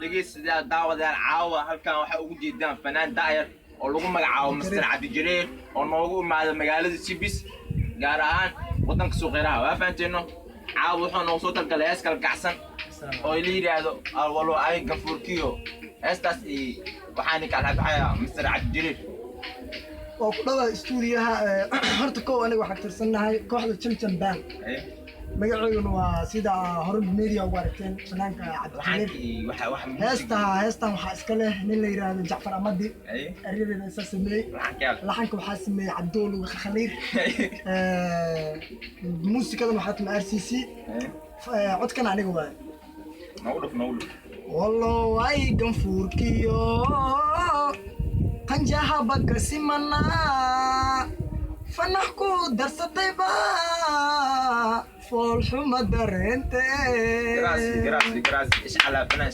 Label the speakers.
Speaker 1: dhegeysta daawadaan caawa halkan waxa ugu jeedaan fanaan daayar oo lagu magacaabo Mr. Cabdi Jireer oo noogu imaado magaalada Sibis gaar ahaan wadanka Suuqyaraha waa faanteeno caawa wuxuu noo soo talgalay hees kala kacsan oo la yiraahdo walo ay gafuurkiyo heestaas waxaan kala baxaya Mr. Cabdi Jireer
Speaker 2: oo ku dhawa stuudiyaha horta koow aniga waxa tirsannahay kooxda Chilchan Band magaceeduna waa sida hore media ugu aragteen fanaanka Cabdi Jireer heestan waxa iska leh nin la yiraahdo Jacfar Amadi ariyadeeda isa sameeyay laxanka waxa sameeyay Cabduul Khaliir muusikada waxa tuma RCC codkan aniga waa
Speaker 1: نقول
Speaker 2: والله واي قنفوركيو قنجها بقى سمنا فنحكو درس طيبة فول حمد درنتي
Speaker 1: جراسي إيش على فنان